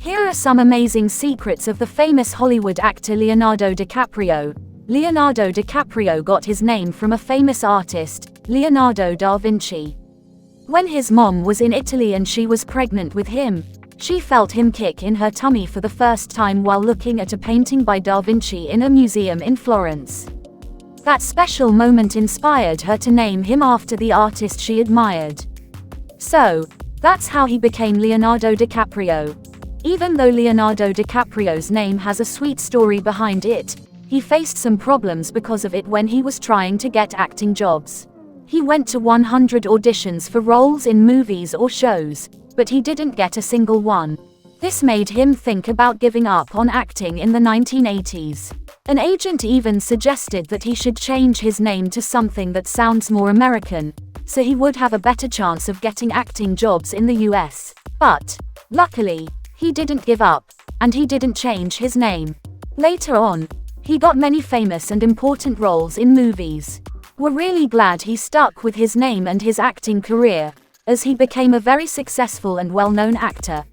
Here are some amazing secrets of the famous Hollywood actor Leonardo DiCaprio. Leonardo DiCaprio got his name from a famous artist, Leonardo da Vinci. When his mom was in Italy and she was pregnant with him, she felt him kick in her tummy for the first time while looking at a painting by Da Vinci in a museum in Florence. That special moment inspired her to name him after the artist she admired. So, that's how he became Leonardo DiCaprio. Even though Leonardo DiCaprio's name has a sweet story behind it, he faced some problems because of it when he was trying to get acting jobs. He went to 100 auditions for roles in movies or shows, but he didn't get a single one. This made him think about giving up on acting in the 1980s. An agent even suggested that he should change his name to something that sounds more American, so he would have a better chance of getting acting jobs in the US. But, luckily, he didn't give up, and he didn't change his name. Later on, he got many famous and important roles in movies. We're really glad he stuck with his name and his acting career, as he became a very successful and well-known actor.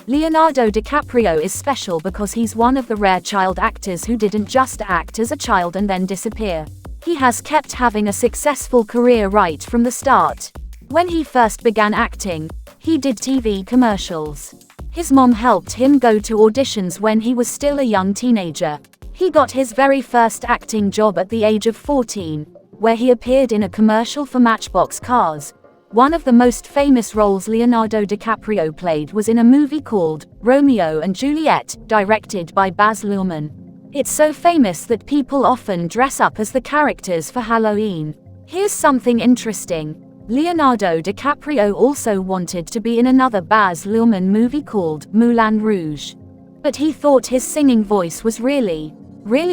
Leonardo DiCaprio is special because he's one of the rare child actors who didn't just act as a child and then disappear. He has kept having a successful career right from the start. When he first began acting, he did TV commercials. His mom helped him go to auditions when he was still a young teenager. He got his very first acting job at the age of 14, where he appeared in a commercial for Matchbox cars. One of the most famous roles Leonardo DiCaprio played was in a movie called Romeo and Juliet, directed by Baz Luhrmann. It's so famous that people often dress up as the characters for Halloween. Here's something interesting. Leonardo DiCaprio also wanted to be in another Baz Luhrmann movie called Moulin Rouge. But he thought his singing voice was really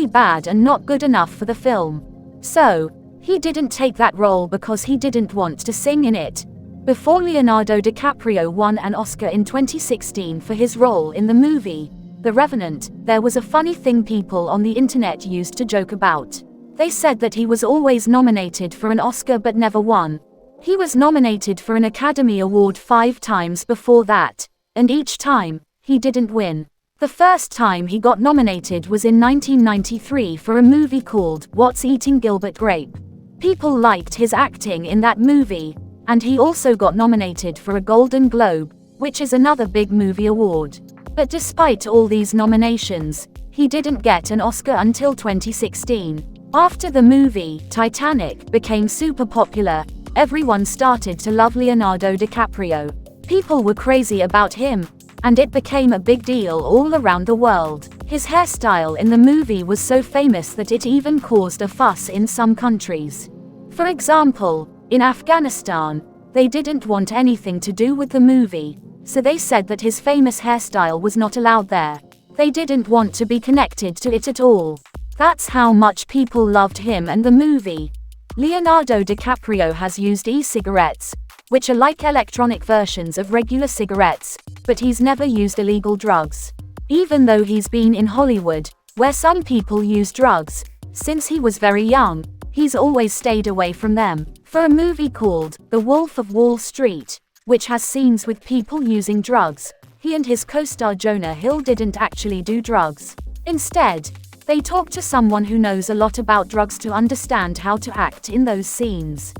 bad and not good enough for the film. So, he didn't take that role because he didn't want to sing in it. Before Leonardo DiCaprio won an Oscar in 2016 for his role in the movie The Revenant, there was a funny thing people on the internet used to joke about. They said that he was always nominated for an Oscar but never won. He was nominated for an Academy Award 5 times before that, and each time, he didn't win. The first time he got nominated was in 1993 for a movie called What's Eating Gilbert Grape. People liked his acting in that movie, and he also got nominated for a Golden Globe, which is another big movie award. But despite all these nominations, he didn't get an Oscar until 2016. After the movie Titanic became super popular, everyone started to love Leonardo DiCaprio. People were crazy about him, and it became a big deal all around the world. His hairstyle in the movie was so famous that it even caused a fuss in some countries. For example, in Afghanistan, they didn't want anything to do with the movie, so they said that his famous hairstyle was not allowed there. They didn't want to be connected to it at all. That's how much people loved him and the movie. Leonardo DiCaprio has used e-cigarettes, which are like electronic versions of regular cigarettes, but he's never used illegal drugs. Even though he's been in Hollywood, where some people use drugs, since he was very young, he's always stayed away from them. For a movie called The Wolf of Wall Street, which has scenes with people using drugs, he and his co-star Jonah Hill didn't actually do drugs. Instead, they talked to someone who knows a lot about drugs to understand how to act in those scenes.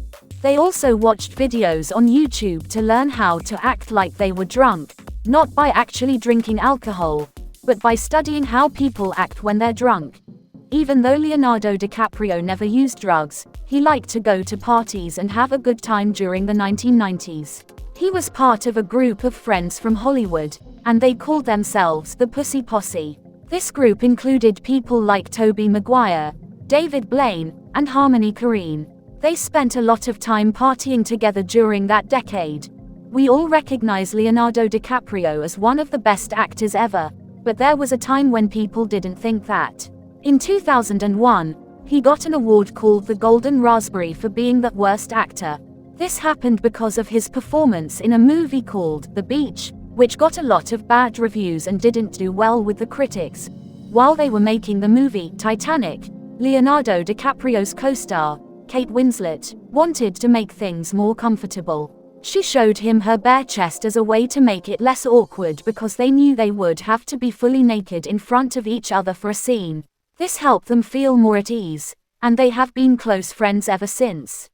They also watched videos on YouTube to learn how to act like they were drunk, not by actually drinking alcohol, but by studying how people act when they're drunk. Even though Leonardo DiCaprio never used drugs, he liked to go to parties and have a good time during the 1990s. He was part of a group of friends from Hollywood, and they called themselves the Pussy Posse. This group included people like Tobey Maguire, David Blaine, and Harmony Korine. They spent a lot of time partying together during that decade. We all recognize Leonardo DiCaprio as one of the best actors ever, but there was a time when people didn't think that. In 2001, he got an award called the Golden Raspberry for being the worst actor. This happened because of his performance in a movie called The Beach, which got a lot of bad reviews and didn't do well with the critics. While they were making the movie Titanic, Leonardo DiCaprio's co-star, Kate Winslet, wanted to make things more comfortable. She showed him her bare chest as a way to make it less awkward because they knew they would have to be fully naked in front of each other for a scene. This helped them feel more at ease, and they have been close friends ever since.